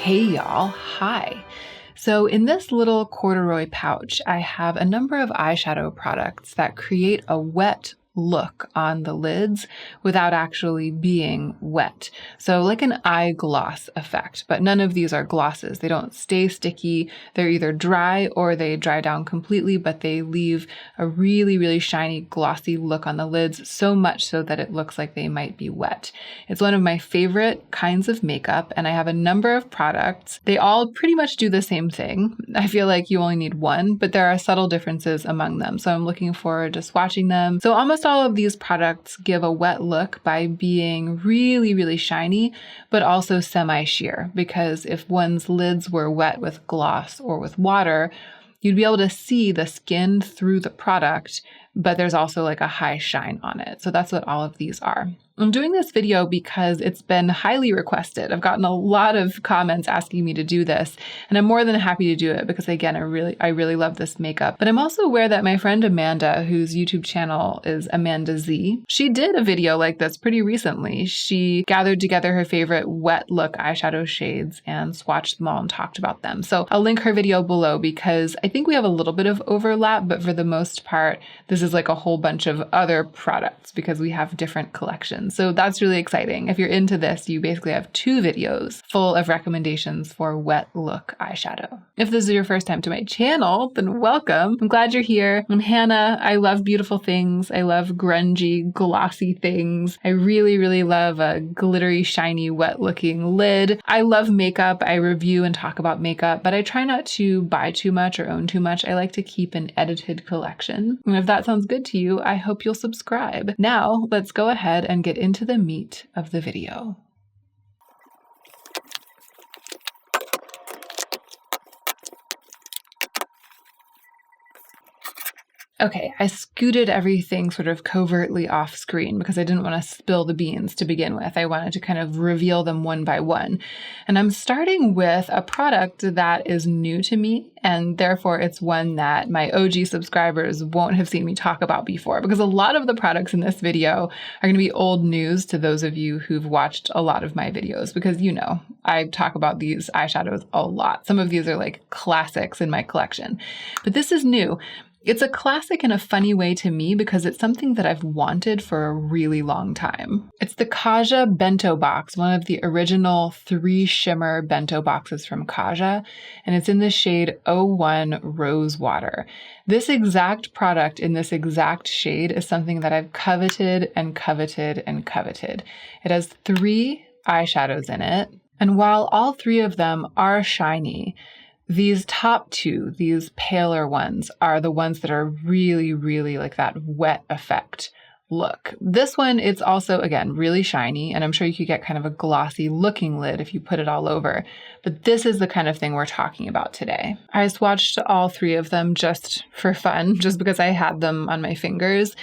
Hey y'all, hi. So in this little corduroy pouch, I have a number of eyeshadow products that create a wet look on the lids without actually being wet. So like an eye gloss effect, but none of these are glosses. They don't stay sticky. They're either dry or they dry down completely, but they leave a really, really shiny, glossy look on the lids, so much so that it looks like they might be wet. It's one of my favorite kinds of makeup, and I have a number of products. They all pretty much do the same thing. I feel like you only need one, but there are subtle differences among them. So I'm looking forward to swatching them. So almost all of these products give a wet look by being really, really shiny, but also semi-sheer, because if one's lids were wet with gloss or with water, you'd be able to see the skin through the product, but there's also like a high shine on it. So that's what all of these are. I'm doing this video because it's been highly requested. I've gotten a lot of comments asking me to do this, and I'm more than happy to do it because, again, I really love this makeup. But I'm also aware that my friend Amanda, whose YouTube channel is Amanda Z, she did a video like this pretty recently. She gathered together her favorite wet look eyeshadow shades and swatched them all and talked about them. So I'll link her video below because I think we have a little bit of overlap, but for the most part, this is like a whole bunch of other products because we have different collections. So that's really exciting. If you're into this, you basically have 2 videos full of recommendations for wet look eyeshadow. If this is your first time to my channel, then welcome. I'm glad you're here. I'm Hannah. I love beautiful things. I love grungy, glossy things. I really, really love a glittery, shiny, wet looking lid. I love makeup. I review and talk about makeup, but I try not to buy too much or own too much. I like to keep an edited collection. And if that sounds good to you, I hope you'll subscribe. Now, let's go ahead and get into the meat of the video. Okay, I scooted everything sort of covertly off screen because I didn't want to spill the beans to begin with. I wanted to kind of reveal them one by one. And I'm starting with a product that is new to me, and therefore it's one that my OG subscribers won't have seen me talk about before, because a lot of the products in this video are going to be old news to those of you who've watched a lot of my videos, because you know, I talk about these eyeshadows a lot. Some of these are like classics in my collection, but this is new. It's a classic in a funny way to me because it's something that I've wanted for a really long time. It's the Kaja bento box, one of the original 3 shimmer bento boxes from Kaja, and it's in the shade 01 Rose Water. This exact product in this exact shade is something that I've coveted and coveted and coveted. It has 3 eyeshadows in it, and while all 3 of them are shiny, these top 2, these paler ones, are the ones that are really, really like that wet effect look. This one, it's also, again, really shiny, and I'm sure you could get kind of a glossy looking lid if you put it all over. But this is the kind of thing we're talking about today. I swatched all 3 of them just for fun, just because I had them on my fingers.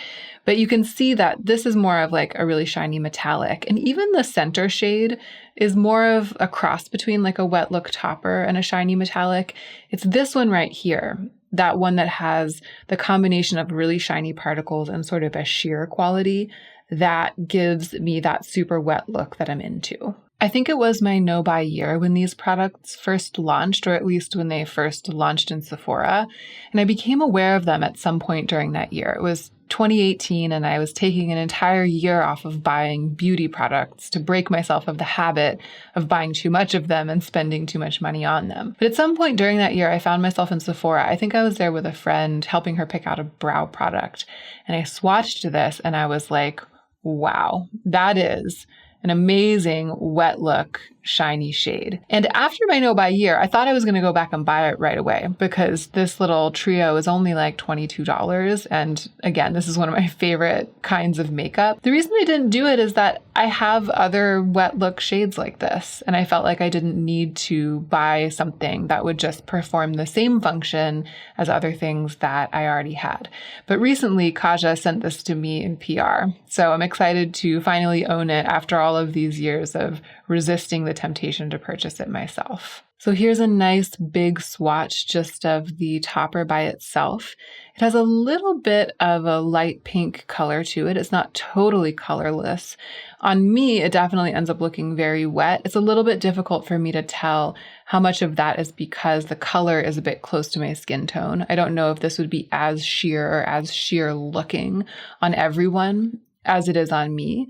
But you can see that this is more of like a really shiny metallic. And even the center shade is more of a cross between like a wet look topper and a shiny metallic. It's this one right here, that one that has the combination of really shiny particles and sort of a sheer quality that gives me that super wet look that I'm into. I think it was my no-buy year when these products first launched, or at least when they first launched in Sephora, and I became aware of them at some point during that year. It was 2018, and I was taking an entire year off of buying beauty products to break myself of the habit of buying too much of them and spending too much money on them. But at some point during that year, I found myself in Sephora. I think I was there with a friend helping her pick out a brow product, and I swatched this, and I was like, wow, that is an amazing wet look shiny shade. And after my no-buy year, I thought I was going to go back and buy it right away because this little trio is only like $22. And again, this is one of my favorite kinds of makeup. The reason I didn't do it is that I have other wet look shades like this, and I felt like I didn't need to buy something that would just perform the same function as other things that I already had. But recently, Kaja sent this to me in PR, so I'm excited to finally own it after all of these years of resisting the temptation to purchase it myself. So here's a nice big swatch just of the topper by itself. It has a little bit of a light pink color to it. It's not totally colorless. On me, it definitely ends up looking very wet. It's a little bit difficult for me to tell how much of that is because the color is a bit close to my skin tone. I don't know if this would be as sheer or as sheer looking on everyone as it is on me,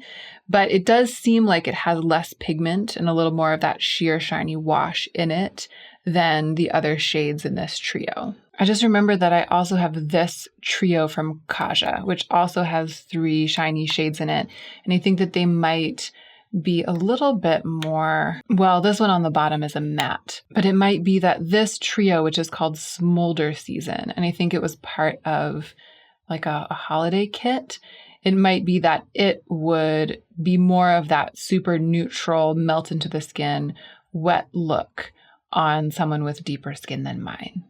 but it does seem like it has less pigment and a little more of that sheer shiny wash in it than the other shades in this trio. I just remember that I also have this trio from Kaja, which also has 3 shiny shades in it, and I think that they might be a little bit more, well, this one on the bottom is a matte, but it might be that this trio, which is called Smolder Season, and I think it was part of like a holiday kit, it might be that it would be more of that super neutral, melt into the skin, wet look on someone with deeper skin than mine.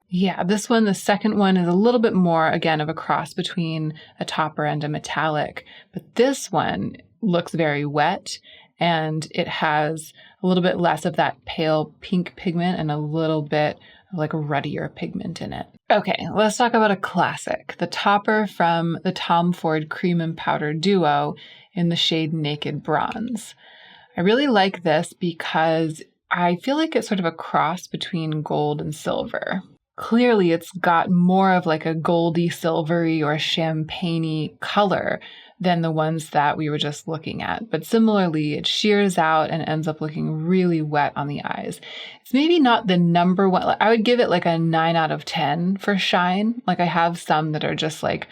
Yeah, this one, the second one, is a little bit more, again, of a cross between a topper and a metallic. But this one looks very wet, and it has a little bit less of that pale pink pigment and a little bit of like a ruddier pigment in it. Okay, let's talk about a classic, the topper from the Tom Ford Cream and Powder Duo in the shade Naked Bronze. I really like this because I feel like it's sort of a cross between gold and silver. Clearly, it's got more of like a goldy, silvery, or champagne-y color than the ones that we were just looking at. But similarly, it shears out and ends up looking really wet on the eyes. It's maybe not the number one. I would give it like a 9 out of 10 for shine. Like I have some that are just like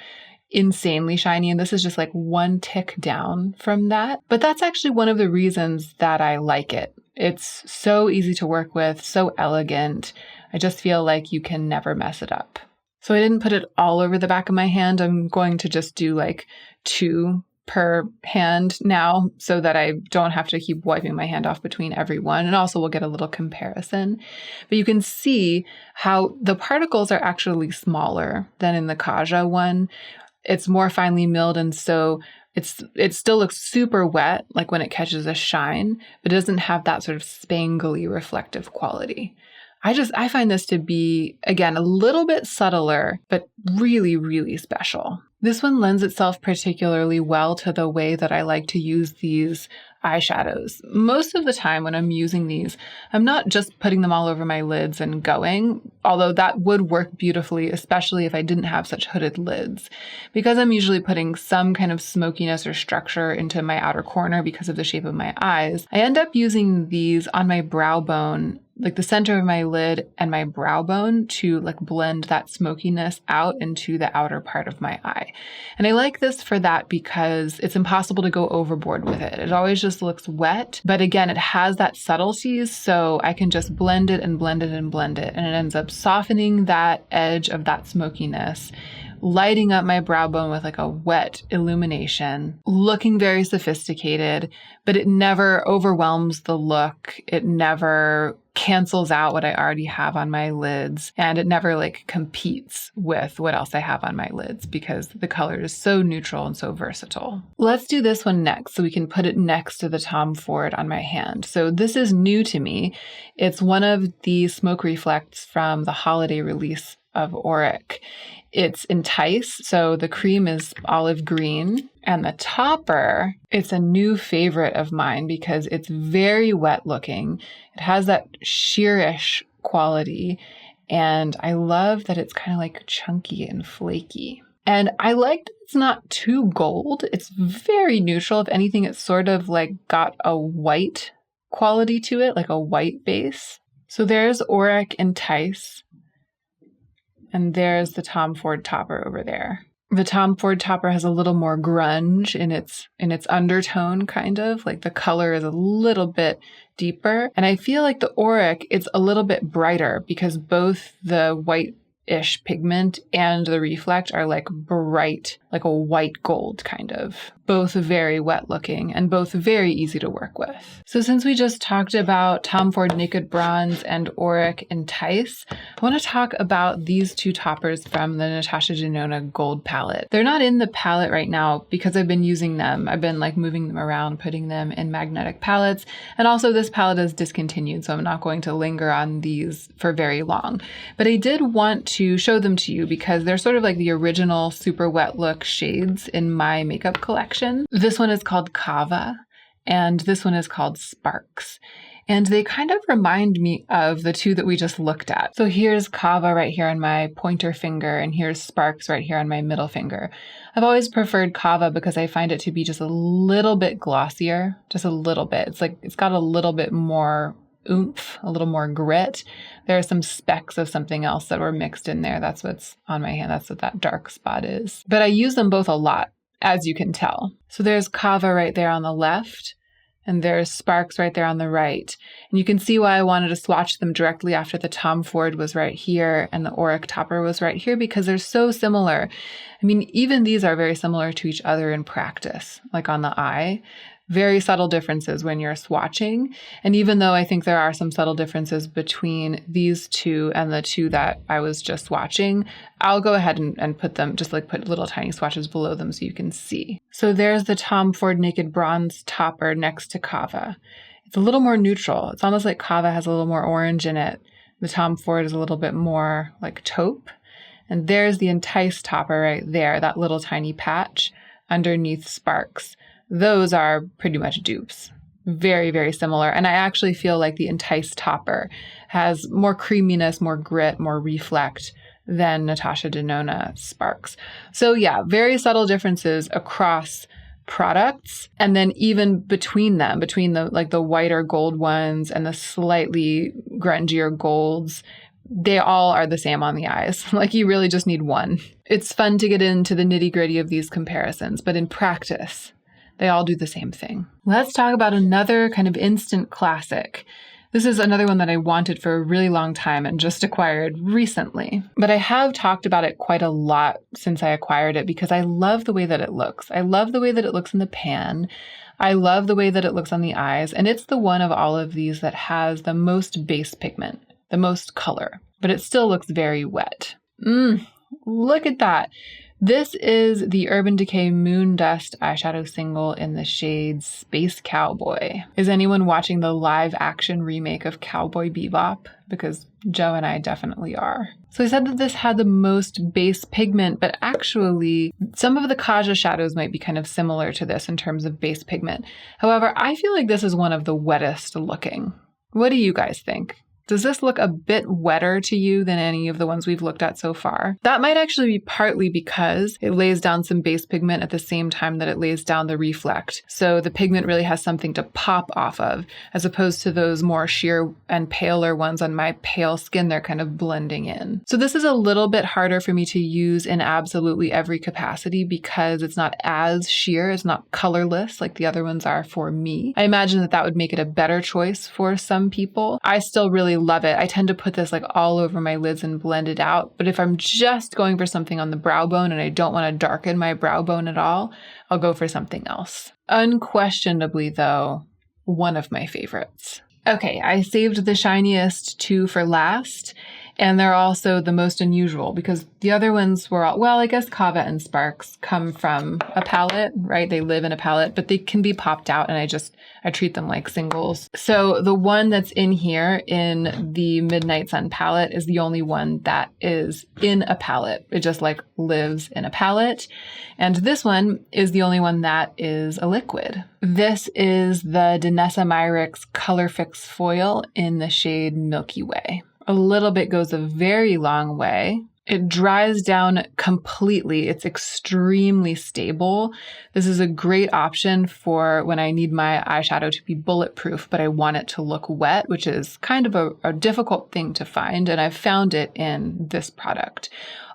insanely shiny, and this is just like one tick down from that. But that's actually one of the reasons that I like it. It's so easy to work with, so elegant. I just feel like you can never mess it up. So I didn't put it all over the back of my hand. I'm going to just do like 2 per hand now so that I don't have to keep wiping my hand off between every one. And also we'll get a little comparison. But you can see how the particles are actually smaller than in the Kaja one. It's more finely milled, and so it still looks super wet, like when it catches a shine, but it doesn't have that sort of spangly reflective quality. I find this to be, again, a little bit subtler, but really, really special. This one lends itself particularly well to the way that I like to use these eyeshadows. Most of the time when I'm using these, I'm not just putting them all over my lids and going, although that would work beautifully, especially if I didn't have such hooded lids. Because I'm usually putting some kind of smokiness or structure into my outer corner because of the shape of my eyes, I end up using these on my brow bone, like the center of my lid and my brow bone, to like blend that smokiness out into the outer part of my eye. And I like this for that because it's impossible to go overboard with it. It always just looks wet, but again, it has that subtleties, so I can just blend it and blend it and blend it, and it ends up softening that edge of that smokiness, lighting up my brow bone with like a wet illumination, looking very sophisticated, but it never overwhelms the look. It never cancels out what I already have on my lids, and it never like competes with what else I have on my lids because the color is so neutral and so versatile. Let's do this one next so we can put it next to the Tom Ford on my hand. So this is new to me. It's one of the smoke reflects from the holiday release of Auric. It's Entice, so the cream is olive green, and the topper, it's a new favorite of mine because it's very wet looking. It has that sheerish quality, and I love that it's kind of like chunky and flaky. And I like that it's not too gold. It's very neutral. If anything, it's sort of like got a white quality to it, like a white base. So there's Auric Entice. And there's the Tom Ford topper over there. The Tom Ford topper has a little more grunge in its undertone, kind of. Like the color is a little bit deeper. And I feel like the Auric, it's a little bit brighter because both the white ish pigment and the reflect are like bright, like a white gold kind of. Both very wet looking and both very easy to work with. So since we just talked about Tom Ford Naked Bronze and Auric Entice, I want to talk about these two toppers from the Natasha Genona Gold palette. They're not in the palette right now because I've been using them. I've been like moving them around, putting them in magnetic palettes. And also this palette is discontinued, so I'm not going to linger on these for very long. But I did want to show them to you because they're sort of like the original super wet look shades in my makeup collection. This one is called Kava and this one is called Sparks. And they kind of remind me of the two that we just looked at. So here's Kava right here on my pointer finger and here's Sparks right here on my middle finger. I've always preferred Kava because I find it to be just a little bit glossier, just a little bit. It's like it's got a little bit more oomph, a little more grit. There are some specks of something else that were mixed in there. That's what's on my hand. That's what that dark spot is. But I use them both a lot, as you can tell. So there's Kava right there on the left, and there's Sparks right there on the right. And you can see why I wanted to swatch them directly after the Tom Ford was right here and the Auric topper was right here because they're so similar. I mean, even these are very similar to each other in practice, like on the eye. Very subtle differences when you're swatching. And even though I think there are some subtle differences between these two and the two that I was just swatching, I'll go ahead and put them, just like put little tiny swatches below them so you can see. So there's the Tom Ford Naked Bronze topper next to Kava. It's a little more neutral. It's almost like Kava has a little more orange in it. The Tom Ford is a little bit more like taupe. And there's the Entice topper right there, that little tiny patch underneath Sparks. Those are pretty much dupes. Very, very similar. And I actually feel like the Entice topper has more creaminess, more grit, more reflect than Natasha Denona Sparks. So yeah, very subtle differences across products. And then even between them, between the like the whiter gold ones and the slightly grungier golds, they all are the same on the eyes. Like you really just need one. It's fun to get into the nitty-gritty of these comparisons, but in practice, they all do the same thing. Let's talk about another kind of instant classic. This is another one that I wanted for a really long time and just acquired recently. But I have talked about it quite a lot since I acquired it because I love the way that it looks. I love the way that it looks in the pan. I love the way that it looks on the eyes. And it's the one of all of these that has the most base pigment, the most color, but it still looks very wet. Look at that. This is the Urban Decay Moon Dust eyeshadow single in the shade Space Cowboy. Is anyone watching the live action remake of Cowboy Bebop? Because Joe and I definitely are. So I said that this had the most base pigment, but actually some of the Kaja shadows might be kind of similar to this in terms of base pigment. However, I feel like this is one of the wettest looking. What do you guys think? Does this look a bit wetter to you than any of the ones we've looked at so far? That might actually be partly because it lays down some base pigment at the same time that it lays down the reflect. So the pigment really has something to pop off of, as opposed to those more sheer and paler ones on my pale skin. They're kind of blending in. So this is a little bit harder for me to use in absolutely every capacity because it's not as sheer, it's not colorless like the other ones are for me. I imagine that that would make it a better choice for some people. I still really love it. I tend to put this like all over my lids and blend it out. But if I'm just going for something on the brow bone and I don't want to darken my brow bone at all, I'll go for something else. Unquestionably though, one of my favorites. Okay, I saved the shiniest two for last. And they're also the most unusual because the other ones were all, well, I guess Kava and Sparks come from a palette, right? They live in a palette, but they can be popped out and I treat them like singles. So the one that's in here in the Midnight Sun palette is the only one that is in a palette. It just like lives in a palette. And this one is the only one that is a liquid. This is the Danessa Myricks Color Fix Foil in the shade Milky Way. A little bit goes a very long way. It dries down completely. It's extremely stable. This is a great option for when I need my eyeshadow to be bulletproof, but I want it to look wet, which is kind of a difficult thing to find, and I've found it in this product.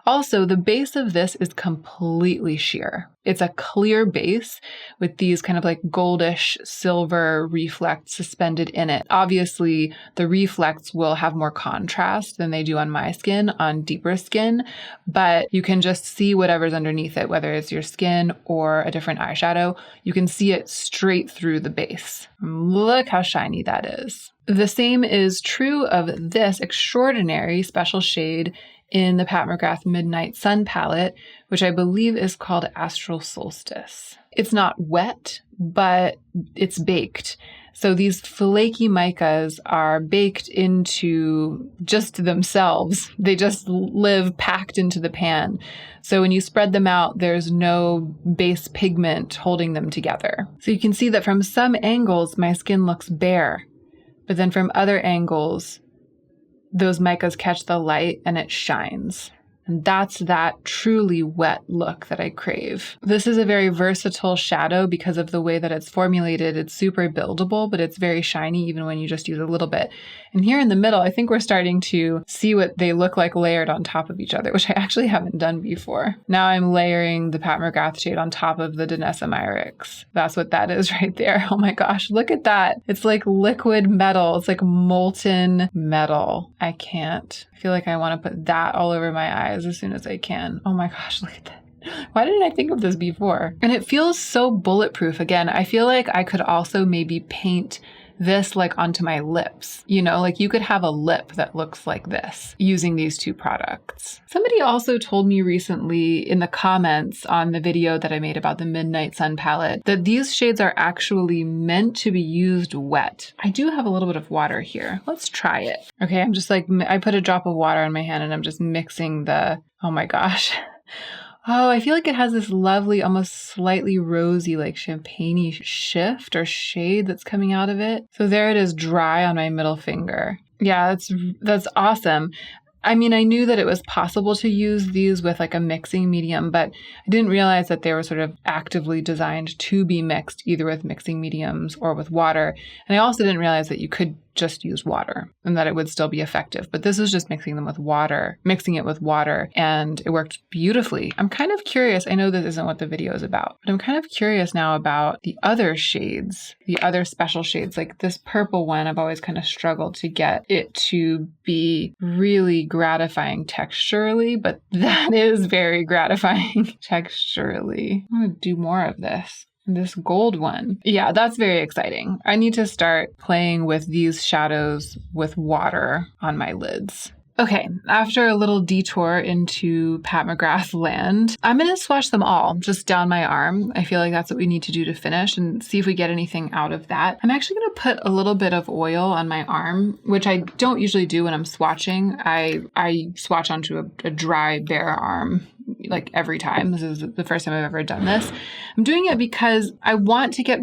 Also, the base of this is completely sheer. It's a clear base with these kind of like goldish silver reflects suspended in it. Obviously, the reflects will have more contrast than they do on my skin, on deeper skin, but you can just see whatever's underneath it, whether it's your skin or a different eyeshadow. You can see it straight through the base. Look how shiny that is. The same is true of this extraordinary special shade in the Pat McGrath Midnight Sun palette, which I believe is called Astral Solstice. It's not wet, but it's baked. So these flaky micas are baked into just themselves. They just live packed into the pan. So when you spread them out, there's no base pigment holding them together. So you can see that from some angles, my skin looks bare, but then from other angles, those micas catch the light and it shines. And that's that truly wet look that I crave. This is a very versatile shadow because of the way that it's formulated. It's super buildable, but it's very shiny even when you just use a little bit. And here in the middle, I think we're starting to see what they look like layered on top of each other, which I actually haven't done before. Now I'm layering the Pat McGrath shade on top of the Danessa Myricks. That's what that is right there. Oh my gosh, look at that. It's like liquid metal. It's like molten metal. I can't. I feel like I want to put that all over my eyes as soon as I can. Oh my gosh, look at that. Why didn't I think of this before? And it feels so bulletproof. Again, I feel like I could also maybe paint this like onto my lips. You know, like you could have a lip that looks like this using these two products. Somebody also told me recently in the comments on the video that I made about the Midnight Sun palette that these shades are actually meant to be used wet. I do have a little bit of water here. Let's try it. Okay, I'm just like, I put a drop of water on my hand and I'm just mixing the, oh my gosh. Oh, I feel like it has this lovely, almost slightly rosy, like champagne-y shift or shade that's coming out of it. So there it is dry on my middle finger. Yeah, that's awesome. I mean, I knew that it was possible to use these with like a mixing medium, but I didn't realize that they were sort of actively designed to be mixed either with mixing mediums or with water. And I also didn't realize that you could just use water and that it would still be effective. But this is just mixing it with water, and it worked beautifully. I'm kind of curious. I know this isn't what the video is about, but I'm kind of curious now about the other shades, the other special shades, like this purple one. I've always kind of struggled to get it to be really gratifying texturally, but that is very gratifying texturally. I'm going to do more of this. This gold one. Yeah, that's very exciting. I need to start playing with these shadows with water on my lids. Okay, after a little detour into Pat McGrath land, I'm going to swatch them all just down my arm. I feel like that's what we need to do to finish and see if we get anything out of that. I'm actually going to put a little bit of oil on my arm, which I don't usually do when I'm swatching. I swatch onto a dry, bare arm like every time. This is the first time I've ever done this. I'm doing it because I want to get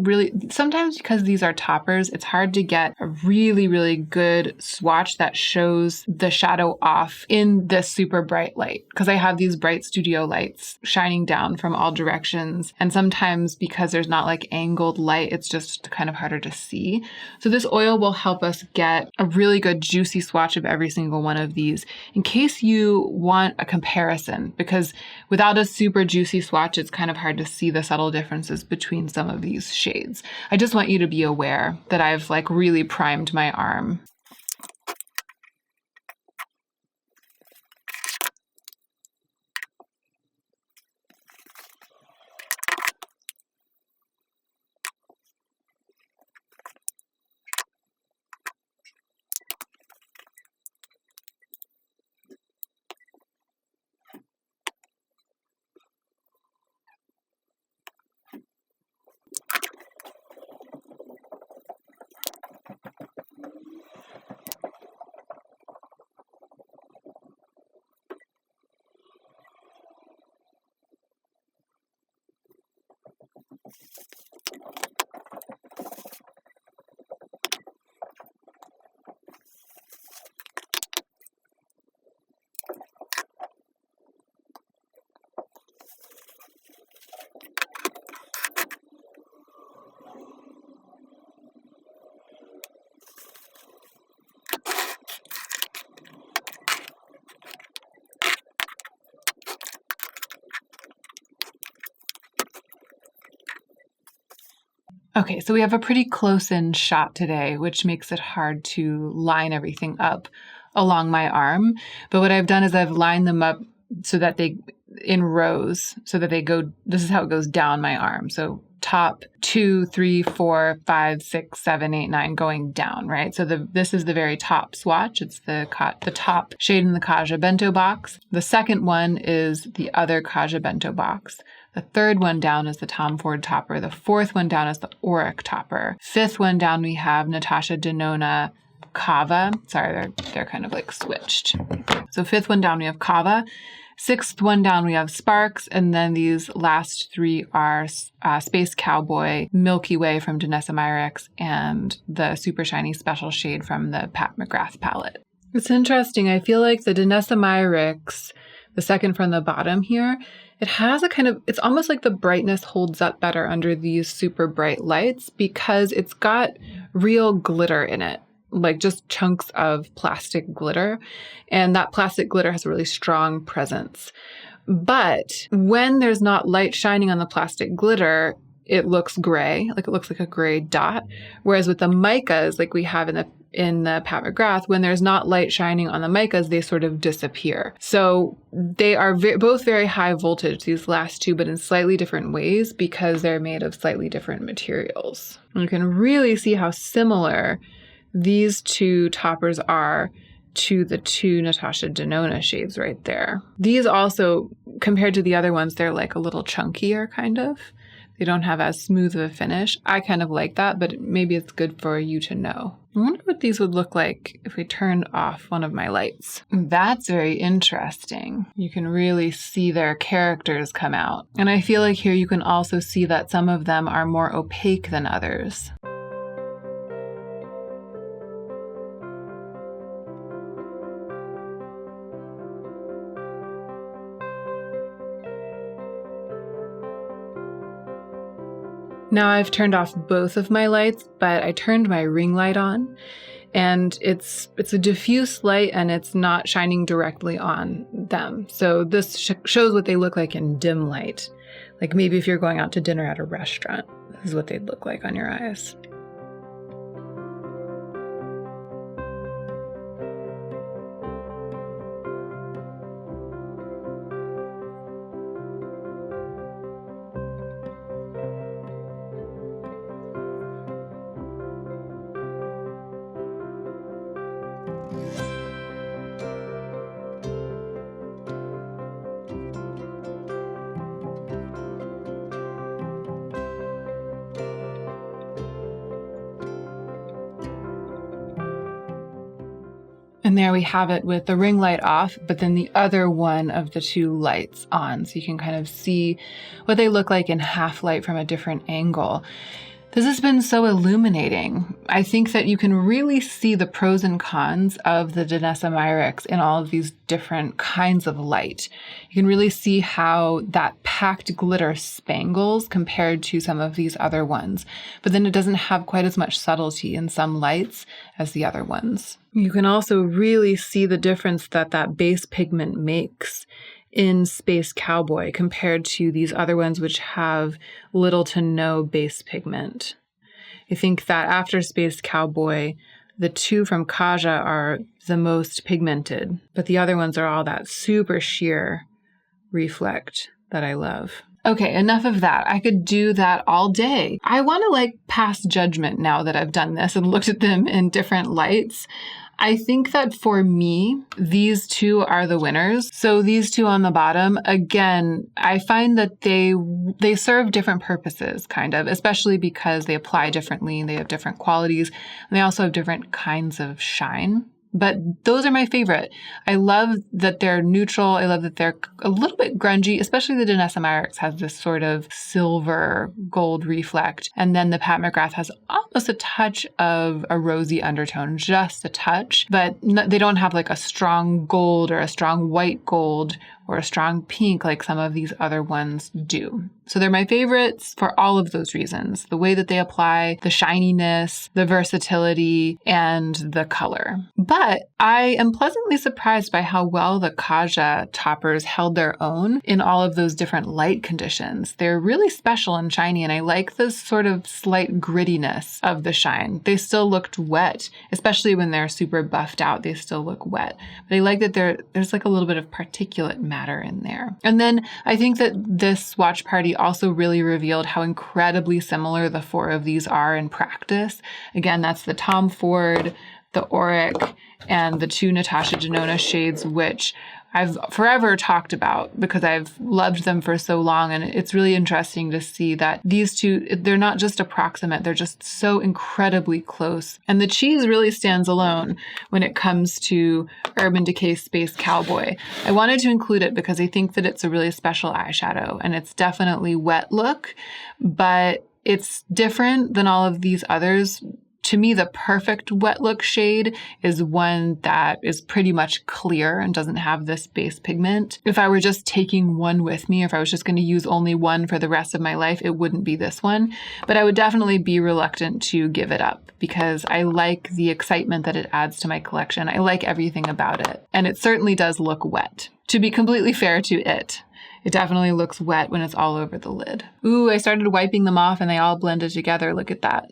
sometimes because these are toppers, it's hard to get a really, really good swatch that shows the shadow off in this super bright light. Because I have these bright studio lights shining down from all directions. And sometimes because there's not like angled light, it's just kind of harder to see. So this oil will help us get a really good juicy swatch of every single one of these in case you want a comparison, because without a super juicy swatch, it's kind of hard to see the subtle differences between some of these shades. I just want you to be aware that I've like really primed my arm. Okay, so we have a pretty close-in shot today, which makes it hard to line everything up along my arm. But what I've done is I've lined them up so that they, in rows, so that they go, this is how it goes down my arm. So top 2, 3, 4, 5, 6, 7, 8, 9 going down, right? So this is the very top swatch. It's the top shade in the Kaja bento box. The second one is the other Kaja bento box. The third one down is the Tom Ford topper. The fourth one down is the Auric topper. Fifth one down we have Natasha Genona Kava. Sorry, they're kind of like switched. So fifth one down we have Kava. Sixth one down we have Sparks. And then these last three are Space Cowboy, Milky Way from Danessa Myricks, and the Super Shiny Special Shade from the Pat McGrath palette. It's interesting. I feel like the Danessa Myricks, the second from the bottom here, it has a kind of, it's almost like the brightness holds up better under these super bright lights because it's got real glitter in it, like just chunks of plastic glitter. And that plastic glitter has a really strong presence. But when there's not light shining on the plastic glitter, it looks gray, like it looks like a gray dot. Whereas with the micas, like we have in the Pat McGrath, when there's not light shining on the micas, they sort of disappear. So they are both very high voltage, these last two, but in slightly different ways because they're made of slightly different materials. And you can really see how similar these two toppers are to the two Natasha Denona shades right there. These also, compared to the other ones, they're like a little chunkier kind of. They don't have as smooth of a finish. I kind of like that, but maybe it's good for you to know. I wonder what these would look like if we turned off one of my lights. That's very interesting. You can really see their characters come out. And I feel like here you can also see that some of them are more opaque than others. Now I've turned off both of my lights, but I turned my ring light on, and it's a diffuse light and it's not shining directly on them. So this shows what they look like in dim light. Like maybe if you're going out to dinner at a restaurant, this is what they'd look like on your eyes. And there we have it with the ring light off, but then the other one of the two lights on. So you can kind of see what they look like in half light from a different angle. This has been so illuminating. I think that you can really see the pros and cons of the Danessa Myricks in all of these different kinds of light. You can really see how that packed glitter spangles compared to some of these other ones, but then it doesn't have quite as much subtlety in some lights as the other ones. You can also really see the difference that base pigment makes in Space Cowboy compared to these other ones which have little to no base pigment. I think that after Space Cowboy, the two from Kaja are the most pigmented, but the other ones are all that super sheer reflect that I love. Okay, enough of that. I could do that all day. I want to pass judgment now that I've done this and looked at them in different lights. I think that for me, these two are the winners. So these two on the bottom, again, I find that they serve different purposes, kind of, especially because they apply differently, they have different qualities, and they also have different kinds of shine. But those are my favorite. I love that they're neutral. I love that they're a little bit grungy, especially the Danessa Myricks has this sort of silver gold reflect. And then the Pat McGrath has almost a touch of a rosy undertone, just a touch, but they don't have a strong gold or a strong white gold or a strong pink like some of these other ones do. So they're my favorites for all of those reasons. The way that they apply, the shininess, the versatility, and the color. But I am pleasantly surprised by how well the Kaja toppers held their own in all of those different light conditions. They're really special and shiny, and I like this sort of slight grittiness of the shine. They still looked wet, especially when they're super buffed out, they still look wet. But I like that there's like a little bit of particulate matter in there. And then I think that this swatch party also really revealed how incredibly similar the four of these are in practice. Again, that's the Tom Ford, the Auric, and the two Natasha Genona shades, which I've forever talked about because I've loved them for so long. And it's really interesting to see that these two, they're not just approximate, they're just so incredibly close. And the cheese really stands alone when it comes to Urban Decay Space Cowboy. I wanted to include it because I think that it's a really special eyeshadow, and it's definitely wet look, but it's different than all of these others. To me, the perfect wet look shade is one that is pretty much clear and doesn't have this base pigment. If I were just taking one with me, if I was just going to use only one for the rest of my life, it wouldn't be this one. But I would definitely be reluctant to give it up because I like the excitement that it adds to my collection. I like everything about it. And it certainly does look wet. To be completely fair to it, it definitely looks wet when it's all over the lid. Ooh, I started wiping them off and they all blended together. Look at that.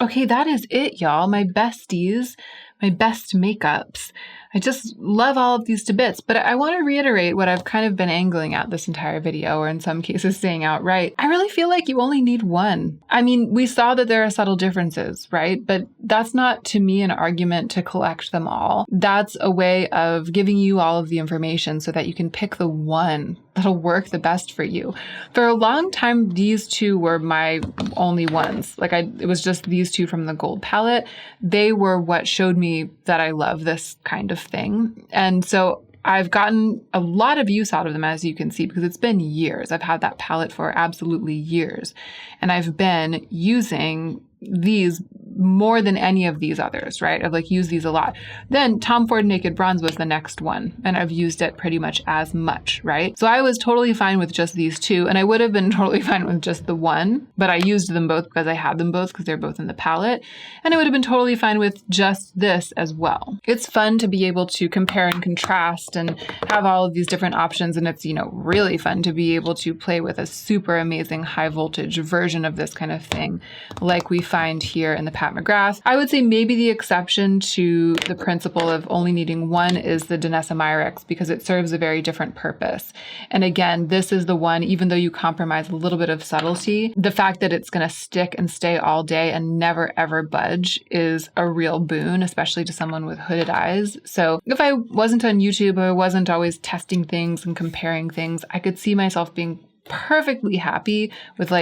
Okay, that is it, y'all. My besties, my best makeups. I just love all of these to bits, but I want to reiterate what I've kind of been angling at this entire video, or in some cases saying outright. I really feel like you only need one. I mean, we saw that there are subtle differences, right? But that's not, to me, an argument to collect them all. That's a way of giving you all of the information so that you can pick the one that'll work the best for you. For a long time, these two were my only ones. It was just these two from the gold palette. They were what showed me that I love this kind of thing. And so I've gotten a lot of use out of them, as you can see, because it's been years. I've had that palette for absolutely years. And I've been using these more than any of these others, right? I've used these a lot. Then Tom Ford Naked Bronze was the next one, and I've used it pretty much as much, right? So I was totally fine with just these two, and I would have been totally fine with just the one, but I used them both because I had them both because they're both in the palette, and I would have been totally fine with just this as well. It's fun to be able to compare and contrast and have all of these different options, and it's, really fun to be able to play with a super amazing high voltage version of this kind of thing, like we find here in the Pat McGrath. I would say maybe the exception to the principle of only needing one is the Danessa Myricks, because it serves a very different purpose. And again, this is the one, even though you compromise a little bit of subtlety, the fact that it's going to stick and stay all day and never ever budge is a real boon, especially to someone with hooded eyes. So if I wasn't on YouTube, or I wasn't always testing things and comparing things, I could see myself being perfectly happy with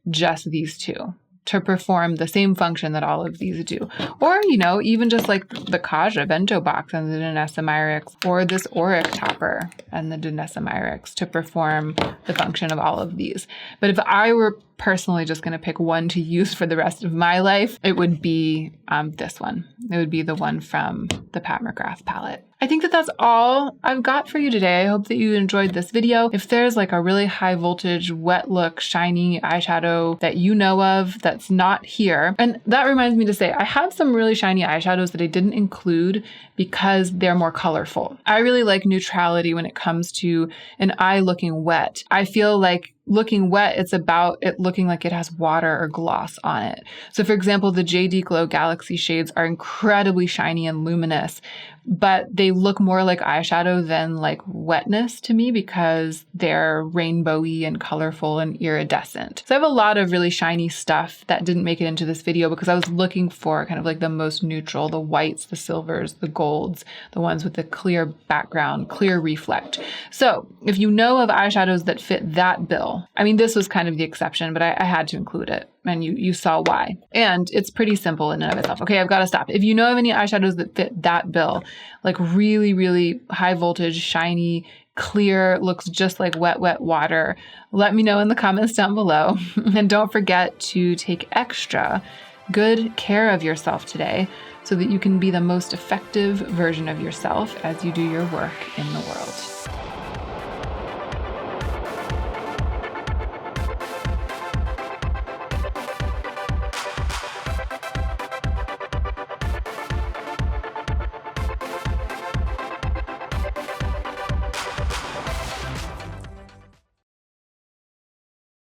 just these two to perform the same function that all of these do. Or, even just the Kaja bento box and the Danessa Myricks, or this Auric topper and the Danessa Myricks to perform the function of all of these. But if I were personally just going to pick one to use for the rest of my life, it would be this one. It would be the one from the Pat McGrath palette. I think that that's all I've got for you today. I hope that you enjoyed this video. If there's a really high voltage, wet look, shiny eyeshadow that you know of that's not here, and that reminds me to say, I have some really shiny eyeshadows that I didn't include because they're more colorful. I really like neutrality when it comes to an eye looking wet. I feel like looking wet, it's about it looking like it has water or gloss on it. So for example, the JD Glow Galaxy shades are incredibly shiny and luminous, but they look more like eyeshadow than wetness to me because they're rainbowy and colorful and iridescent. So I have a lot of really shiny stuff that didn't make it into this video because I was looking for kind of the most neutral, the whites, the silvers, the golds, the ones with the clear background, clear reflect. So if you know of eyeshadows that fit that bill, I mean, this was kind of the exception, but I had to include it. And you saw why. And it's pretty simple in and of itself. Okay, I've got to stop. If you know of any eyeshadows that fit that bill, really, really high voltage, shiny, clear, looks just like wet, wet water, let me know in the comments down below. And don't forget to take extra good care of yourself today so that you can be the most effective version of yourself as you do your work in the world.